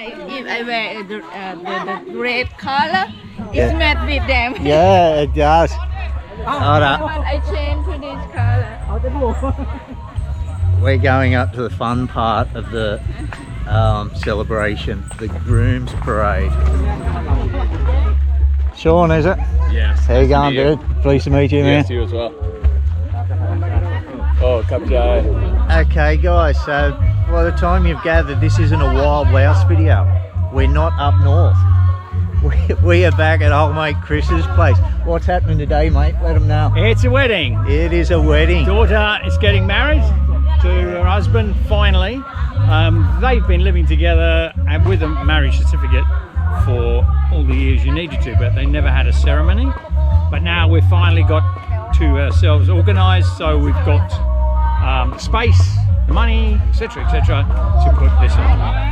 if I wear the red color, it's made with them. Yeah, it does. But I change to this color. We're going up to the fun part of the celebration, the groom's parade. Sean, is it? Yes. How you going, dude? Pleased to meet you, man. Yes, you as well. Oh, Kapjai. Okay, guys, so by the time you've gathered, this isn't a Wild Laos video. We're not up north. We are back at old mate Chris's place. What's happening today, mate? Let them know. It's a wedding. It is a wedding. Daughter is getting married to her husband, finally. They've been living together and with a marriage certificate for all the years you needed to, but they never had a ceremony. But now we've finally got to ourselves organised, so we've got the space, the money, etc., to put this on.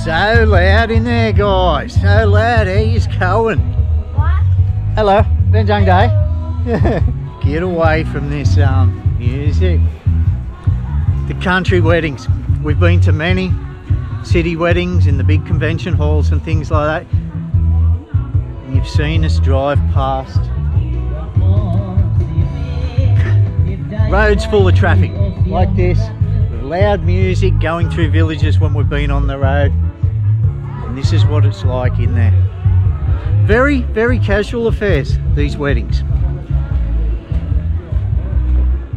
So loud in there, guys. So loud. How you going? Hello. Vientiane Day. Get away from this music. The country weddings. We've been to many city weddings in the big convention halls and things like that. And you've seen us drive past. Roads full of traffic like this. With loud music going through villages when we've been on the road. And this is what it's like in there. Very, very casual affairs, these weddings.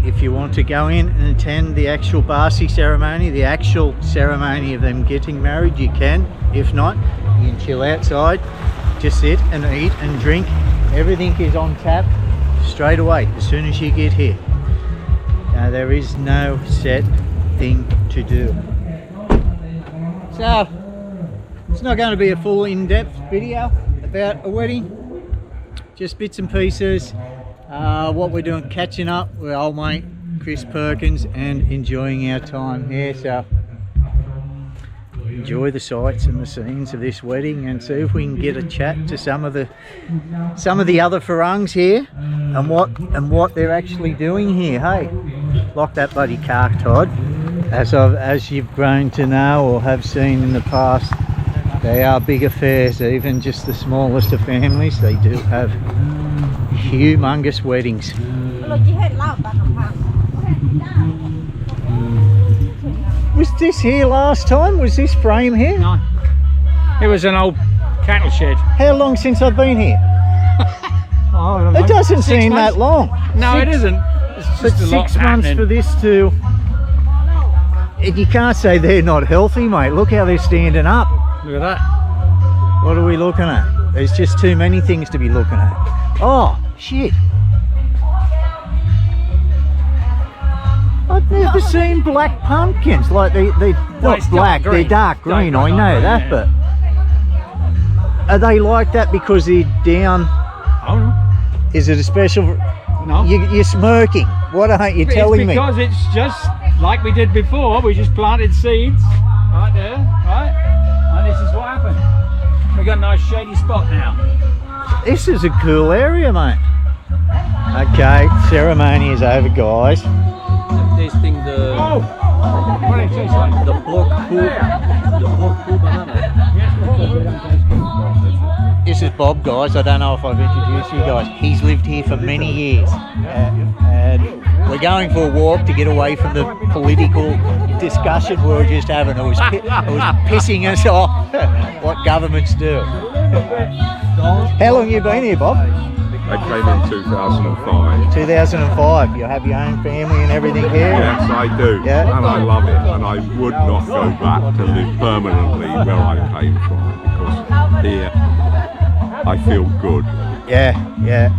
If you want to go in and attend the actual Basi ceremony, the actual ceremony of them getting married, you can. If not, you can chill outside, just sit and eat and drink. Everything is on tap straight away as soon as you get here. There is no set thing to do. So, it's not going to be a full in-depth video about a wedding, just bits and pieces, what we're doing, catching up with old mate Chris Perkins and enjoying our time here. So enjoy the sights and the scenes of this wedding and see if we can get a chat to some of the other Farangs here and what they're actually doing here. Hey, lock that bloody car, Todd. As you've grown to know or have seen in the past, they are big affairs. Even just the smallest of families, they do have humongous weddings. Was this here last time? Was this frame here? No. It was an old cattle shed. How long since I've been here? I don't know. It doesn't 6 seem months? that long. No, it isn't. It's But just a lot 6 months happening. for this to... And you can't say they're not healthy, mate. Look how they're standing up. Look at that. What are we looking at? There's just too many things to be looking at. Oh, shit. I've never seen black pumpkins. Like they're not it's black, dark they're green. dark green. Dark I green, know that, yeah. but are they like that because they're down? I don't know. Is it a special? No. You're smirking. What aren't you telling me? Because it's just like we did before. We just planted seeds right there, right? And this is what happened. We got a nice shady spot now. This is a cool area, mate. Okay, ceremony is over, guys. Tasting the What did it taste like? the pork banana. You This is Bob, guys. I don't know if I've introduced you guys. He's lived here for many years. And we're going for a walk to get away from the political discussion we were just having. It was pissing us off what governments do. How long have you been here, Bob? I came in 2005. 2005. You have your own family and everything here? Yes, I do. Yeah. And I love it. And I would not go back to live permanently where I came from, because here I feel good. Yeah, yeah.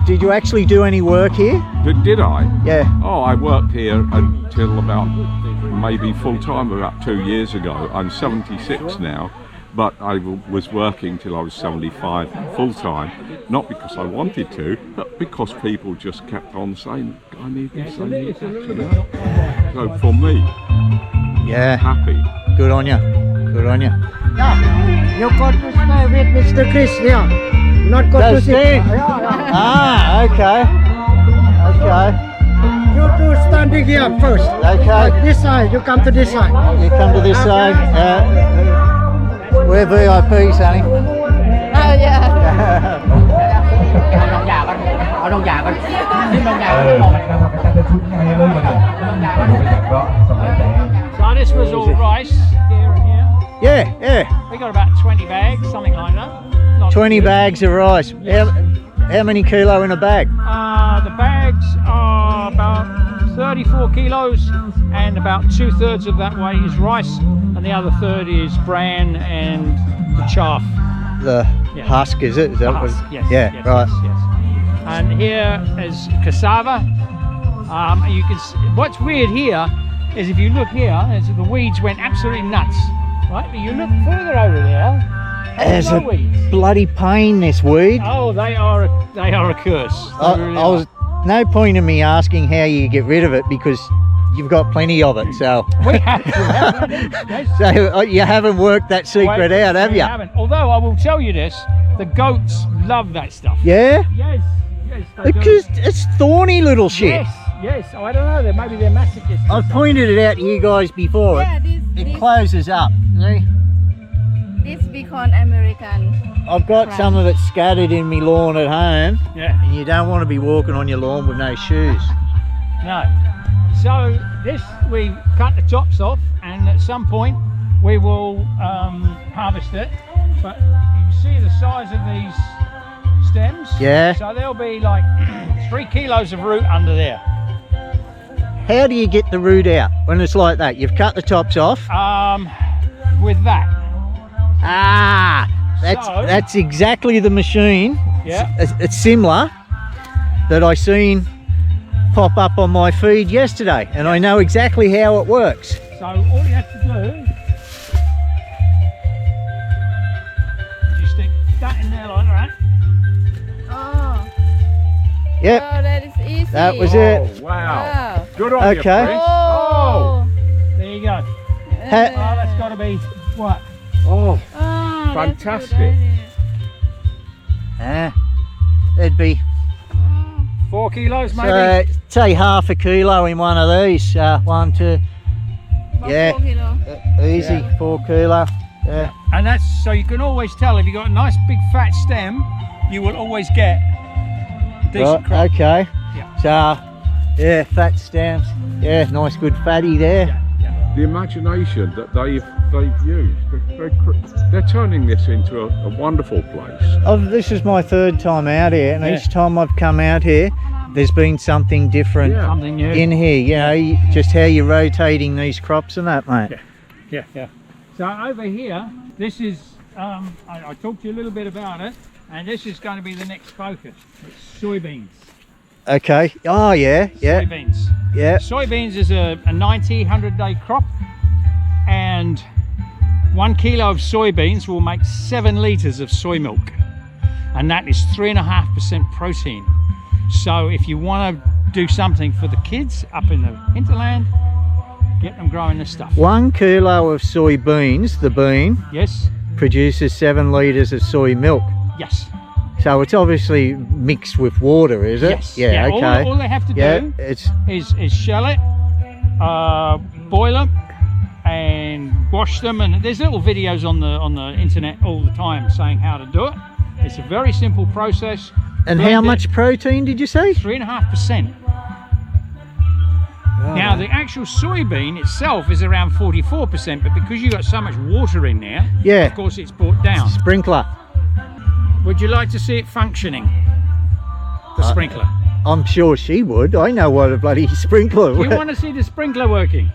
Did you actually do any work here? Did I? Yeah. Oh, I worked here until about maybe full time about 2 years ago. I'm 76 now. But I was working till I was 75 full time, not because I wanted to, but because people just kept on saying, I need this, I need that. You know? So for me, Yeah. happy. Good on you. Good on you. You got to stay with Mr. Chris here. Not got to sit. Ah, okay. Okay. You two standing here first. Okay. This side, you come to this side. You come to this side. We're VIPs, honey. Oh yeah. So this was all rice here and here. Yeah, yeah. We got about 20 bags, something like that. Not 20 too- bags of rice. How many kilo in a bag? The bags are about 34 kilos, and about 2/3 of that weight is rice, and the other third is bran and the chaff. The Yeah. husk, is it? Is that Husk, what? yes, Yeah, yes, right. yes, yes. And here is cassava. You can what's weird here is if you look here, the weeds went absolutely nuts, right? But you look further over there, There's no a weeds. bloody pain, this weed. Oh, they are a curse. They really I was no point in me asking how you get rid of it, because you've got plenty of it. So, We have. Yes. so you haven't worked that secret out, have We you? haven't. Although I will tell you this, the goats love that stuff. Yeah, Yes, yes. They do. because it's thorny little shit. Yes, yes. Oh, I don't know. Maybe they're masochists. I've pointed it out to you guys before. Yeah, It closes up. See? this beacon American. I've got some of it scattered in my lawn at home, Yeah. and you don't want to be walking on your lawn with no shoes. No. So this we cut the tops off, and at some point we will harvest it. But you can see the size of these stems. Yeah. So there'll be like 3 kilos of root under there. How do you get the root out when it's like that? You've cut the tops off. With that. Ah, So- that's exactly the machine. Yeah. It's similar that I seen pop up on my feed yesterday, and I know exactly how it works. So all you have to do is you stick that in there like that. Oh. Yep, Oh, that is easy. that was Oh, it. wow. Wow. Good on you, Okay. Chris. Oh. There you go. Ha- Oh, that's got to be what? Oh, Oh, that's Fantastic. good It'd be 4 kilos maybe. say half a kilo in one of these. 1, 2, idea. Yeah. 4 kilo. easy, 4 kilo. Yeah. And that's so you can always tell if you've got a nice big fat stem, you will always get decent crop. Right, okay. Yeah. So, yeah, fat stems. Yeah, nice good fatty there. Yeah, yeah. the imagination that they've used. They're turning this into a wonderful place. This is my 3rd time out here, and Yeah. each time I've come out here, there's been something different Yeah. Something new. in here. You know, just how you're rotating these crops and that, mate. Yeah. Yeah. So over here, this is, I talked to you a little bit about it, and this is going to be the next focus. It's soybeans. Okay. Oh, yeah, yeah, Soybeans. yeah. Soybeans is a 90, 100-day crop, and 1 kilo of soybeans will make 7 litres of soy milk, and that is 3.5% protein. So if you want to do something for the kids up in the hinterland, get them growing this stuff. 1 kilo of soybeans, the bean, Yes, produces 7 litres of soy milk. yes, So it's obviously mixed with water, is it? yes. Yeah, okay. All they have to Yeah, do it's is shell it, boil it, and wash them, and there's little videos on the internet all the time saying how to do it. It's a very simple process. And how much protein did you say? 3.5%. Now the actual soybean itself is around 44%, but because you've got so much water in there, yeah, of course it's brought down. Sprinkler. Would you like to see it functioning? The sprinkler. I'm sure she would. I know what a bloody sprinkler You would. want to see the sprinkler working?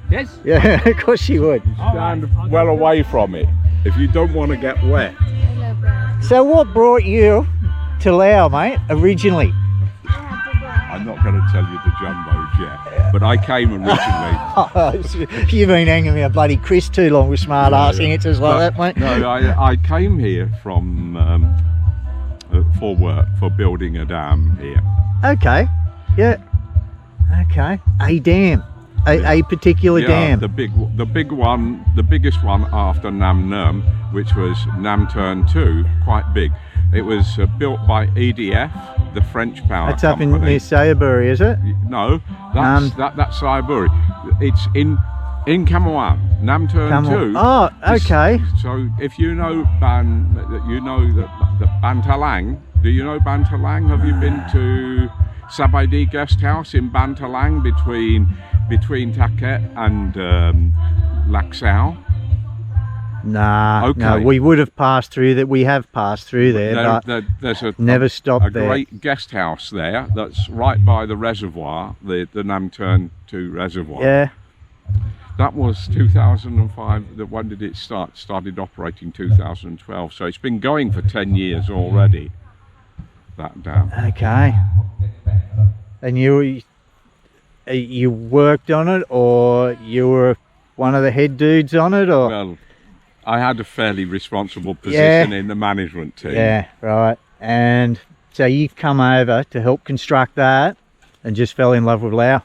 Yes? Yeah, of course she would. Stand well away from it if you don't want to get wet. So what brought you to Laos, mate, originally? I'm not going to tell you the jumbos yet, but I came originally. You've been hanging me a bloody Chris too long with smart ass answers like that, mate. No, I came here from for work, for building a dam here. Okay, yeah, okay. A dam, a particular dam. The big one, the biggest one after Nam Num, which was Nam Turn 2, quite big. It was built by EDF, the French power That's up company. in near Sayaburi, is it? No, that's Sayaburi. It's in Kongmany, Nam Turn 2. Oh, okay. So if you know the Bantalang. Do you know Bantalang? Have you been to Sabaidi Guest House in Bantalang between Taket and Laksao? Nah, okay. No, we would have passed through that. We have passed through there, but there's never stopped a there. great guest house there that's right by the reservoir, the Nam Turn 2 reservoir. Yeah. That was 2005. When did it start? Started operating 2012. So it's been going for 10 years already. That dam. Okay. And you worked on it, or you were one of the head dudes on it, or? Well, I had a fairly responsible position in the management team. Yeah, right. And so you've come over to help construct that and just fell in love with Laos.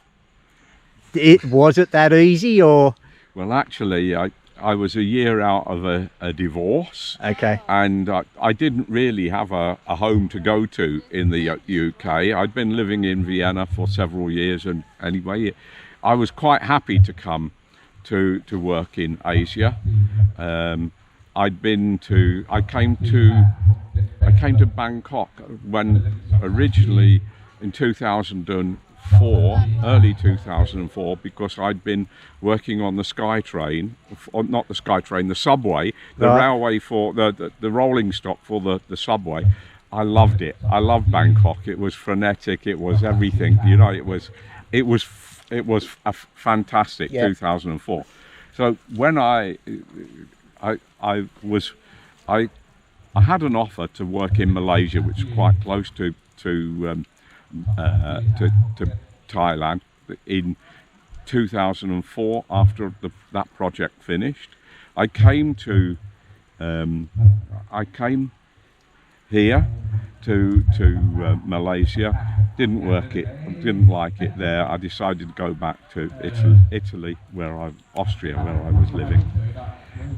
Was it that easy, or? Well, actually, I was a year out of a divorce. Okay. And I didn't really have a home to go to in the UK. I'd been living in Vienna for several years, and anyway, I was quite happy to come to work in Asia. I came to Bangkok when originally in 2004, early 2004, because I'd been working on the SkyTrain, not the SkyTrain, the subway, the railway for the rolling stock for the subway. I loved it. I loved Bangkok. It was frenetic. It was everything. You know, it was a fantastic 2004. So when I had an offer to work in Malaysia, which is quite close to Thailand, in 2004. After that project finished, I came here to Malaysia. Didn't like it there. I decided to go back to Italy, Austria, where I was living.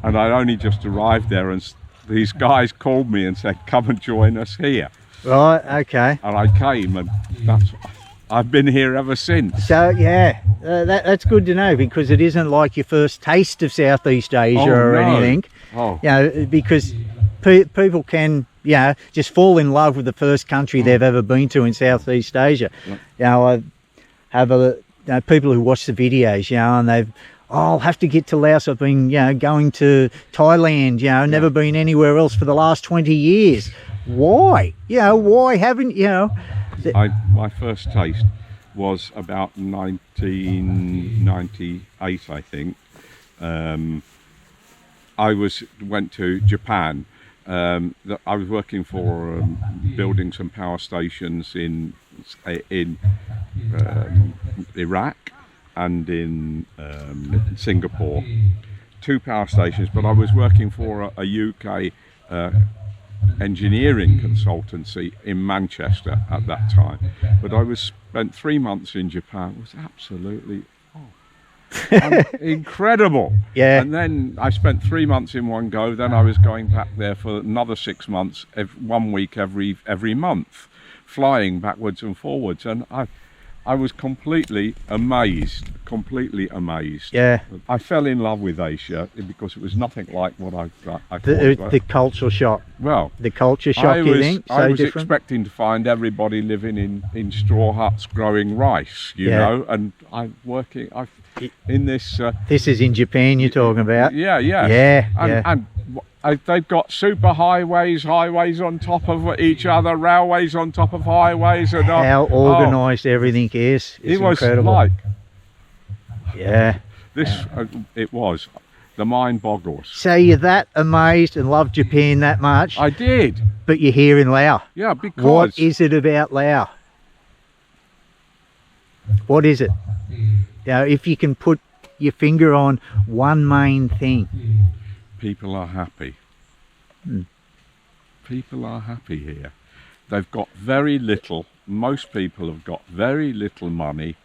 And I only just arrived there, and these guys called me and said, "Come and join us here." Right. Okay. And I came, and I've been here ever since. So yeah, that's good to know, because it isn't like your first taste of Southeast Asia or anything. Oh. You know, because people can, you know, just fall in love with the first country they've ever been to in Southeast Asia. You know, I have people who watch the videos, you know, and I'll have to get to Laos. I've been, you know, going to Thailand, you know, never been anywhere else for the last 20 years. Why? You know, why haven't, you know? My first taste was about 1998, I think. I went to Japan. I was working for building some power stations in Iraq and in Singapore. 2 power stations, but I was working for a UK engineering consultancy in Manchester at that time. But I spent 3 months in Japan. It was absolutely incredible. Yeah. And then I spent 3 months in one go. Then I was going back there for another 6 months, 1 week every month, flying backwards and forwards. And I was completely amazed. Completely amazed. Yeah. I fell in love with Asia because it was nothing like what I thought it was. The culture shock. Well, The culture shock, you think? So I was different? expecting to find everybody living in straw huts growing rice, you know, and I'm working in this... This is in Japan you're talking about? Yeah. And they've got super highways on top of each other, railways on top of highways. And how organised everything is. It's incredible. Like... Yeah. It was. The mind boggles. So you're that amazed and love Japan that much? I did. But you're here in Laos. Yeah, because... What is it about Laos? What is it? Now, if you can put your finger on one main thing. People are happy. People are happy here. They've got very little. Most people have got very little money,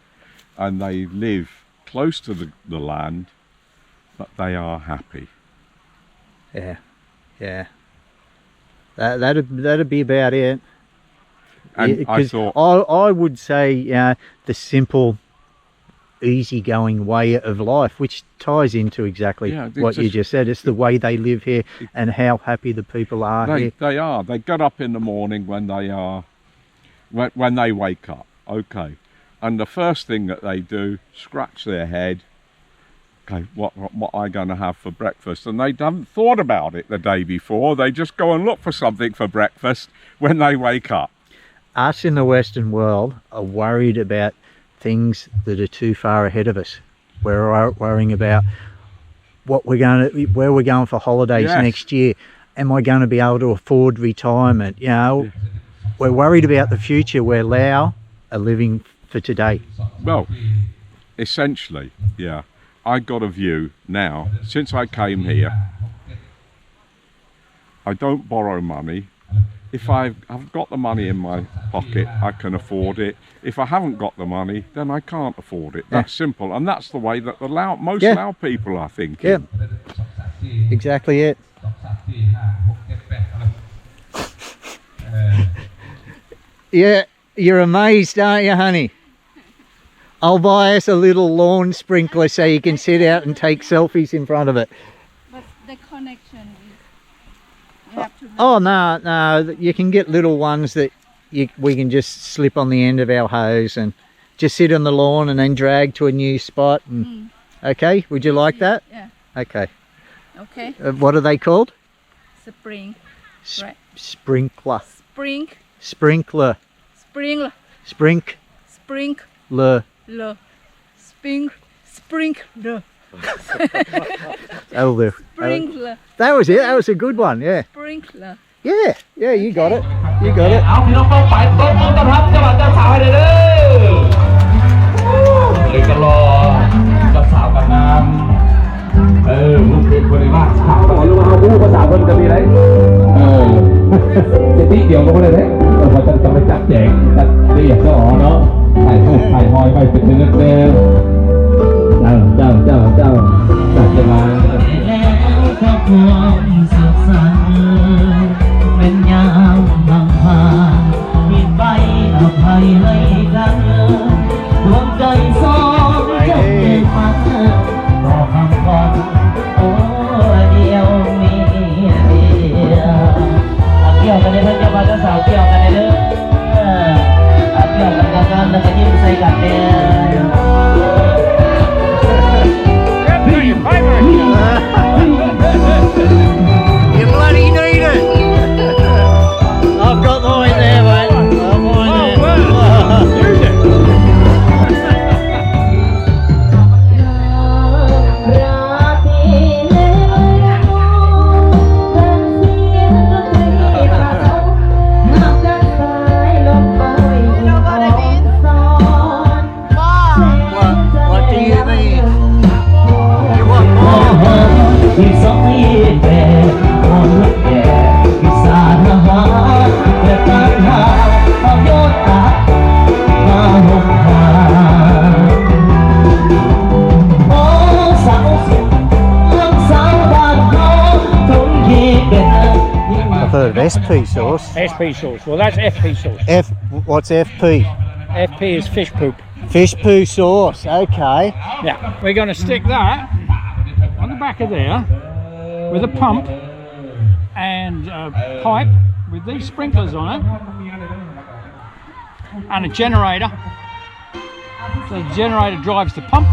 and they live close to the land, but they are happy. Yeah. That'd be about it. And I thought, I would say the simple, easygoing way of life, which ties into exactly what you just said. It's the way they live here and how happy the people are here. They are. They get up in the morning when they wake up. Okay. And the first thing that they do, scratch their head. Okay, what am I going to have for breakfast? And they haven't thought about it the day before. They just go and look for something for breakfast when they wake up. Us in the Western world are worried about things that are too far ahead of us. We're worrying about where we're going for holidays next year. Am I going to be able to afford retirement? You know, we're worried about the future, where Lao are living for today. Well, essentially, yeah. I got a view now, since I came here, I don't borrow money. If I've got the money in my pocket, I can afford it. If I haven't got the money, then I can't afford it. That's simple. And that's the way that most Lao people are thinking. Yeah, exactly it. Yeah, you're amazed, aren't you, honey? I'll buy us a little lawn sprinkler so you can sit out and take selfies in front of it. But the connection is... You have to... Oh, no, you can get little ones that we can just slip on the end of our hose and just sit on the lawn and then drag to a new spot. And, okay, would you like that? Yeah. Okay. Okay. What are they called? Spring. Right. Sprinkler. Sprinkler. Sprinkler. Sprinkler. That'll do. Sprinkler. That was it. That was a good one. Yeah. Sprinkler. Yeah. Yeah. You got it. You got it. เอาพี่น้องต้องไปต้อนรับเจ้าบ่าวเจ้าสาวให้เลยเด้อเลยก็รอเจ้าสาวกันน้ำลูกเป็นคนในบ้านสาวต้องรู้ว่าเขาภาษาคนจะมีอะไรจะตีเดี่ยวก็ไม่ได้เลยเราจะไปจัดแจงจัดเรียกเจ้าอ๋อเนาะถ่ายรูปถ่ายหอยไปเป็นเนื้อเต้เจ้าจัดจะมาแล้วก็ความสุขสันต์เป็นยามบางพามีใบอภัยให้กันดวงใจสองจะเก็บมารอคำก่อนโอ้เดียวมีเดียวเกี่ยวกันเลยเพื่อนเจ้าบ่าวเจ้าสาวเกี่ยวกันเลยเด้อเกี่ยวกันกันแล้วก็ยิ้มใส่กันเนี่ย You bloody need it. I've got mine there, mate. I've mine there. Use it. What do you mean? You want more? ที่สองยี่แปดคนแก่ที่สารหาและตั้งหาเอายอดตามาหงหาโอ้สาวสิสาวบ้านเขาทุ่งยี่เป็น I've heard of SP sauce. SP sauce. Well, that's FP sauce. What's FP? FP is fish poop. Fish poo sauce, okay. Yeah, we're going to stick that on the back of there with a pump and a pipe with these sprinklers on it and a generator. So the generator drives the pump.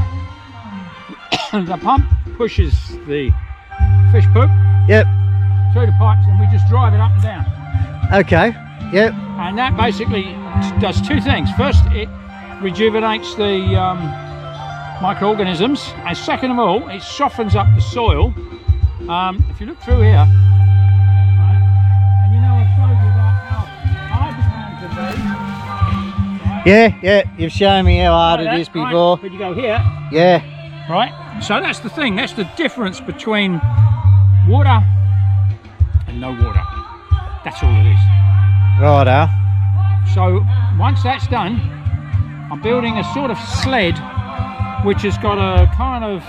The pump pushes the fish poop Yep, through the pipes and we just drive it up and down. okay, yep, And that basically does two things. First, it rejuvenates the microorganisms, and second of all, it softens up the soil. If you look through here, right, and you know I've told you about how hard the ground can be. Right? yeah, you've shown me how hard it is before. Right, but you go here, Yeah, right? So that's the thing, that's the difference between water and no water. That's all it is. righto. So once that's done, I'm building a sort of sled which has got a kind of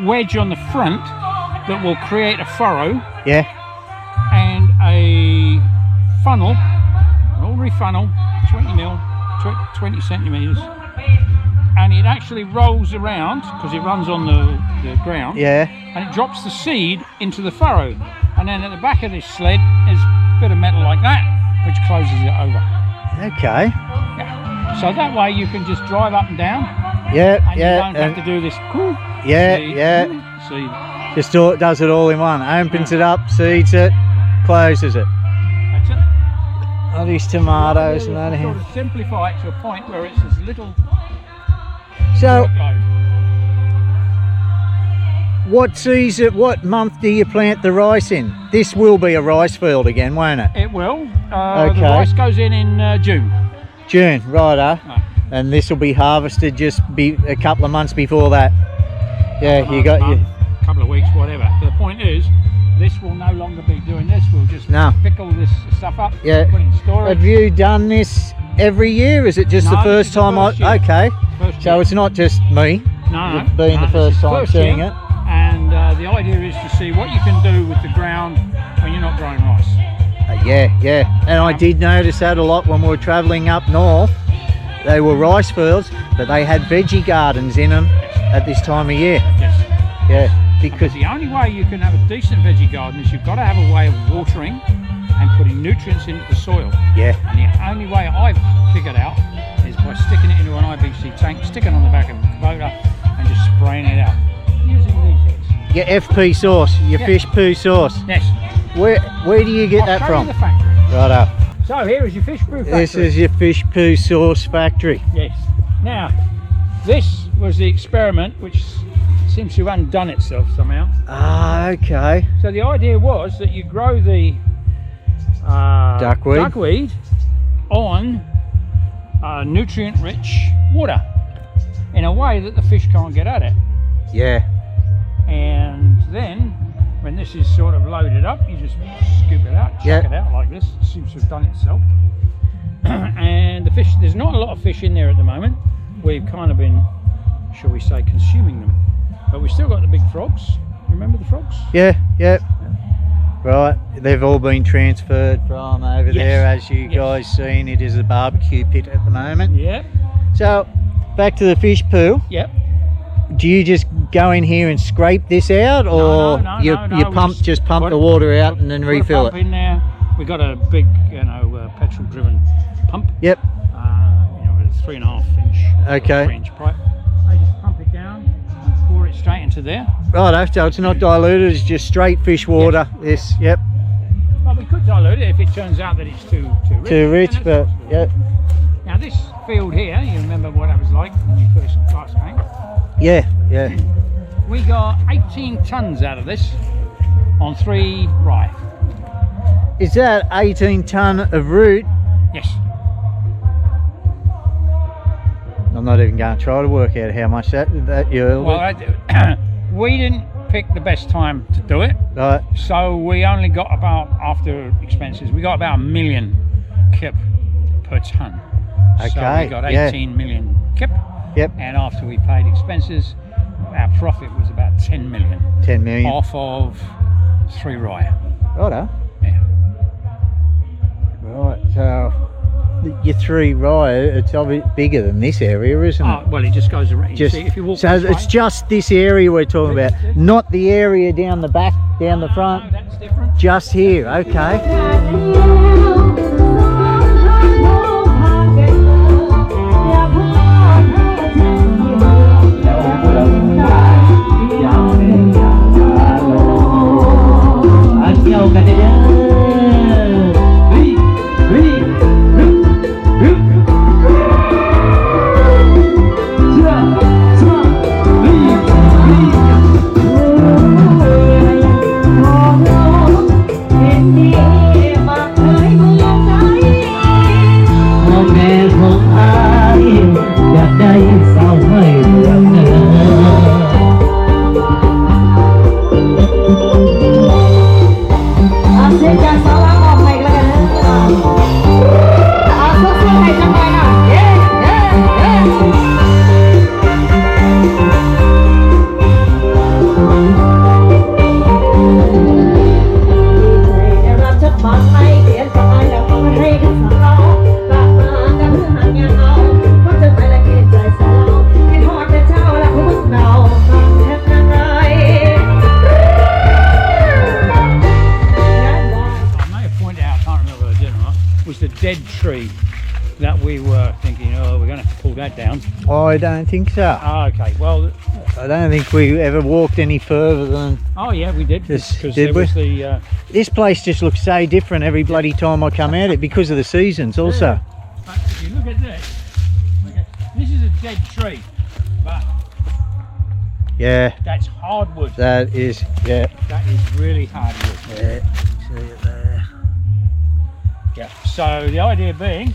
wedge on the front that will create a furrow Yeah, and a funnel, an ordinary funnel, 20 centimetres, and it actually rolls around because it runs on the ground, yeah, and it drops the seed into the furrow, and then at the back of this sled is a bit of metal like that which closes it over. okay. Yeah. So that way you can just drive up and down, Yeah, and yeah, you don't have to do this. yeah, seed, yeah. seed. Just does it all in one. Opens it up, seeds it, closes it. That's it. All these tomatoes and that Sort here. of simplify it to a point where it's as little So, workload. what season, what month do you plant the rice in? This will be a rice field again, won't it? It will. Okay. The rice goes in June. June, righto. Right. And this will be harvested just a couple of months before that. Yeah, you got your. Couple of weeks, whatever. But the point is, this will no longer be doing this. We'll just No. pick all this stuff up, Yeah. put it in storage. Have you done this every year? Is it just No, the this first is the time? first year. Okay. First So year. it's not just me. No, You've been the this first is time first seeing year, it. And the idea is to see what you can do with the ground when you're not growing rice. Yeah. And I did notice that a lot when we were travelling up north. They were rice fields, but they had veggie gardens in them at this time of year. Yes. Yeah, Because because the only way you can have a decent veggie garden is you've got to have a way of watering and putting nutrients into the soil. yeah, And the only way I've figured out is by sticking it into an IBC tank, sticking it on the back of a Kubota and just spraying it out. Using these heads. your FP sauce, your Yeah. fish poo sauce. Yes. Where do you get I'll that show from? you the factory. Righto. So here is your fish brew factory. This is your fish poo sauce factory. Yes. Now, this was the experiment which seems to have undone itself somehow. Ah, okay. So the idea was that you grow the duckweed on nutrient-rich water in a way that the fish can't get at it. Yeah. And then, when this is sort of loaded up, you just scoop it out, chuck Yeah. it out like this. It seems to have done itself. And the fish, there's not a lot of fish in there at the moment. We've kind of been, shall we say, consuming them. But we've still got the big frogs. Remember the frogs? Yeah. Right, they've all been transferred from over Yes. there, as you Yes. guys seen. It is a barbecue pit at the moment. Yep. So, back to the fish poo. Yep. Do you just go in here and scrape this out, or No, you we pump just pump put- the water out and then put a refill pump it? in there. We got a big, petrol-driven pump. Yep. With a 3.5 inch, Okay. 3 inch pipe. I just pump it down, pour it straight into there. Right, so it's not diluted, it's just straight fish water. This, yep. Well, we could dilute it if it turns out that it's too rich. Too rich, and that's but possible. yep. Now this field here, you remember what it was like when you first class came? Yeah. We got 18 tons out of this on 3 rye. Is that 18 tonne of root? Yes. I'm not even going to try to work out how much that yield. Well, we didn't pick the best time to do it, Right. so we only got about, after expenses, we got about 1 million kip per ton. So Okay, we got yeah. 18 million kip, Yep. and after we paid expenses, our profit was about 10 million 10 million. off of 3 rye. Righto. Yeah. Right, so your 3 right, it's obviously bigger than this area, isn't it? Oh, well, it just goes around. Just, See, if you walk so this it's way, just this area we're talking about, not the area down the back, down the front. No, that's different. Just here, okay. Tree that we were thinking, oh, we're going to have to pull that down. I don't think so. Oh, okay, well, I don't think we ever walked any further than... oh yeah, we did. Just, because did there we? was the, This place just looks so different every bloody time I come out it because of the seasons also. but if you look at this, okay, this is a dead tree, but Yeah, that's hardwood. that is, yeah. That is really hardwood. Yeah, see it there. Yeah. So the idea being,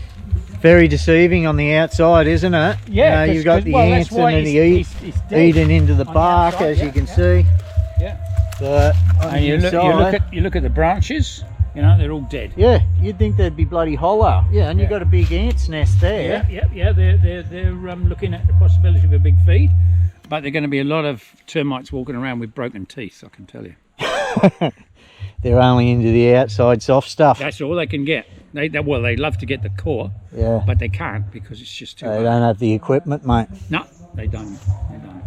Very deceiving on the outside, isn't it? yeah, You've got the well, ants that's why and it's dead eating into the on bark, outside, as yeah, you can yeah. see. Yeah. But on And the you inside, look at the branches. You know, they're all dead. yeah, you'd think they'd be bloody hollow. Yeah, and you've got a big ant's nest there. Yeah. They're looking at the possibility of a big feed, but there're going to be a lot of termites walking around with broken teeth. I can tell you. They're only into the outside soft stuff. That's all they can get. They love to get the core, Yeah, but they can't because it's just too they hard. don't have the equipment, mate. No, they don't. They don't.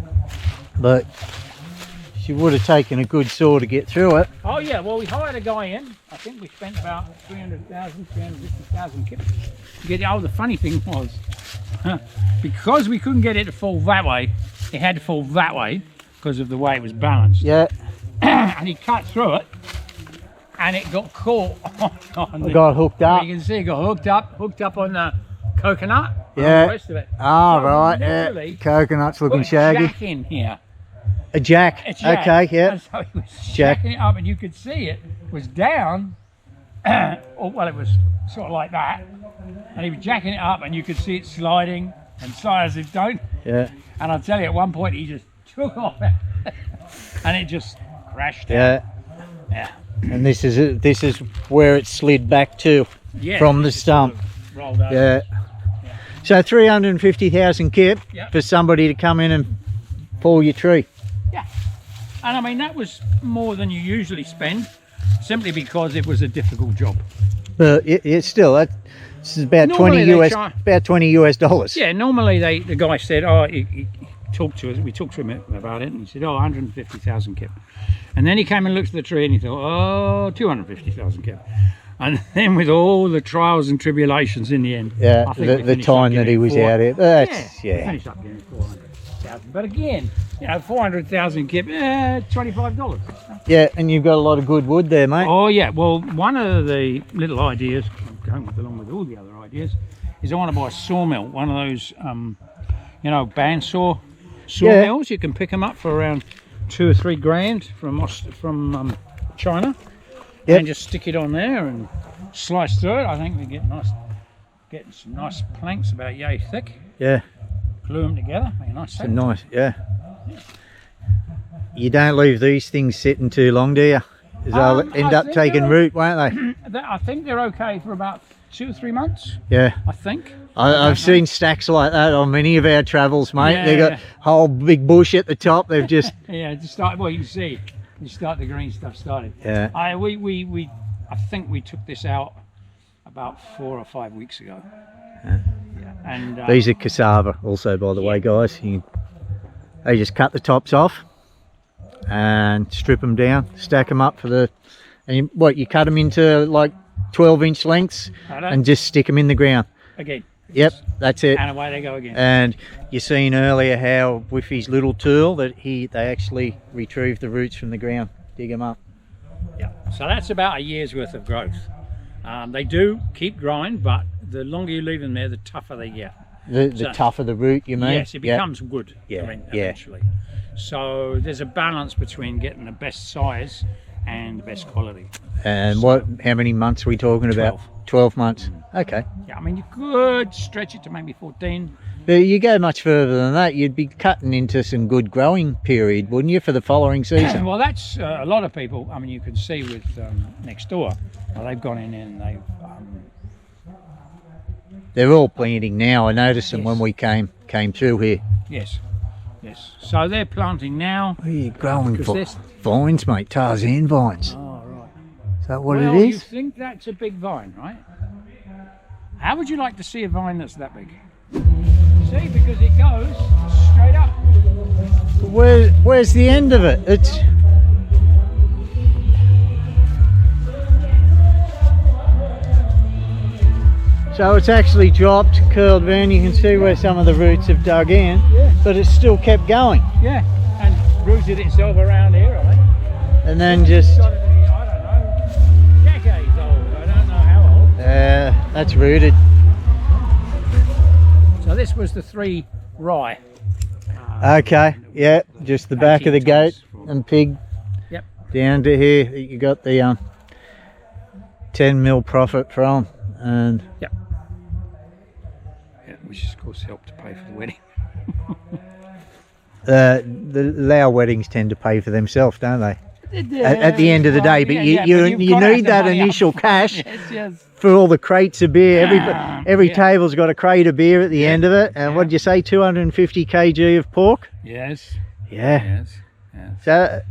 But she would have taken a good saw to get through it. Oh yeah, well we hired a guy in. I think we spent about 350,000 kips to get it. Oh, the funny thing was, because we couldn't get it to fall that way, it had to fall that way because of the way it was balanced. Yeah, And he cut through it, and it got caught on I got hooked up. You can see it got hooked up on the coconut. And Yeah. all the rest of it. Ah, So right, yeah. literally Coconut's looking put shaggy. Jack in here. A jack. A jack. Okay, yeah. And so he was Jack. jacking it up, and you could see it was down. Or well, it was sort of like that, and he was jacking it up, and you could see it sliding and slide as it don't. Yeah, And I'll tell you, at one point he just took off it, and it just crashed down. yeah. Yeah. And this is where it slid back to Yeah, from it the just sort stump. of rolled over. Yeah. So 350,000 kip Yeah. for somebody to come in and pull your tree. Yeah. And I mean, that was more than you usually spend, simply because it was a difficult job. But it's still this is about Normally 20 they US try- about $20 US. Yeah, normally the guy said, oh, he talked to us, we talked to him about it, and he said, oh, 150,000 kip. And then he came and looked at the tree and he thought, oh, 250,000 kip. And then with all the trials and tribulations in the end, Yeah, I think we the finished time up that getting he was 400. out here. That's, yeah. Finished up getting 400,000. But again, you know, 400,000 kip, $25. Yeah, and you've got a lot of good wood there, mate. Oh yeah, well, one of the little ideas, going along with all the other ideas, is I want to buy a sawmill, one of those, you know, bandsaw sawmills. You can pick them up for around 2 or 3 grand from China. Yep. And just stick it on there and slice through it. I think we get some nice planks about yay thick. Yeah, Glue them together, make a nice set. nice, yeah. You don't leave these things sitting too long, do you? 'Cause they'll end I up think taking they're- root, won't they? I think they're okay for about 2 or 3 months, Yeah. I think. I've seen stacks like that on many of our travels, mate. Yeah, They've got yeah. whole big bush at the top. They've just, Yeah, to start, well, you can see, you start the green stuff started. yeah. I think we took this out about 4 or 5 weeks ago. Yeah. And These are cassava also, by the way, guys. They just cut the tops off and strip them down, stack them up for the, and you cut them into like 12-inch lengths and just stick them in the ground. Again. Yep, that's it. And away they go again. And you seen earlier how with his little tool that they actually retrieve the roots from the ground, dig them up. Yeah, so that's about a year's worth of growth. They do keep growing, but the longer you leave them there, the tougher they get. The tougher the root, you mean? Yes, it becomes wood. Yeah, eventually. So there's a balance between getting the best size and the best quality. And how many months are we talking about? 12 months. Okay. Yeah, I mean, you could stretch it to maybe 14. But you go much further than that, you'd be cutting into some good growing period, wouldn't you, for the following season? Well, that's a lot of people. I mean, you can see with next door, they've gone in and they've... They're all planting now. I noticed them when we came through here. Yes, yes. So they're planting now. What are you growing for? Vines, mate. Tarzan vines. Oh, right. Is that what it Well, is? you think that's a big vine, right? How would you like to see a vine that's that big? See, because it goes straight up. Where's the end of it? It's... So it's actually dropped, curled round. You can see where some of the roots have dug in, but it's still kept going. Yeah, and rooted itself around here, I think. And then just... It's got to be, I don't know, decades old. I don't know how old. That's rooted. So this was the 3 rye. Okay, yeah, just the back of the goat and pig. Yep. Down to here, you got the 10 mil profit from, and Yep. Yeah, which of course helped to pay for the wedding. the Lao weddings tend to pay for themselves, don't they? At the end of the day, but you need that initial cash for all the crates of beer. Every table's got a crate of beer at the end of it. And what did you say, 250 kg of pork? Yes. Yeah. Yes. So,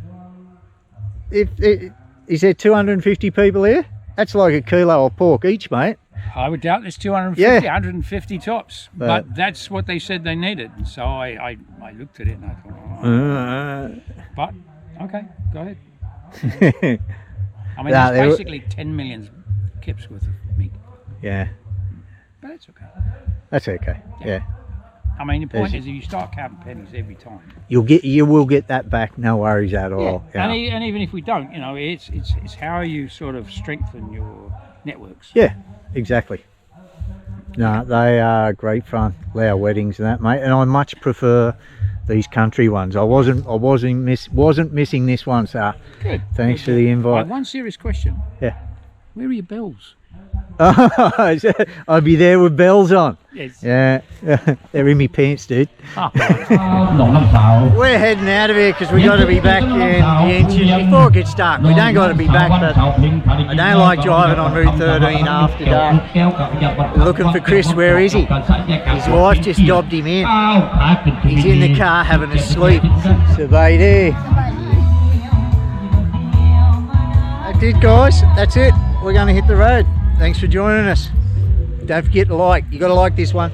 is there 250 people here? That's like a kilo of pork each, mate. I would doubt there's 250, 150 tops. But that's what they said they needed. And so I looked at it and I thought, oh. But, okay, go ahead. I mean, there's basically 10 million kips worth of meat. Yeah. But that's okay. That's okay. Yeah. I mean, the point is, if you start counting pennies every time, you will get that back. No worries at all. Yeah. And even if we don't, you know, it's how you sort of strengthen your networks. Yeah, exactly. No, they are great fun, Lao weddings and that, mate. And I much prefer these country ones. I wasn't missing this one, so good. Thanks for the invite. One serious question. Yeah. Where are your bells? I'd be there with bells on. Yes. Yeah. They're in my pants, dude. Nong Nam Sao. We're heading out of here because we got to be back in Vientiane before it gets dark. We don't got to be back, but I don't like driving on Route 13 after dark. We're looking for Chris. Where is he? His wife just dobbed him in. He's in the car having a sleep. So they there. That's it, guys. That's it. We're going to hit the road. Thanks for joining us. Don't forget to like. You got to like this one.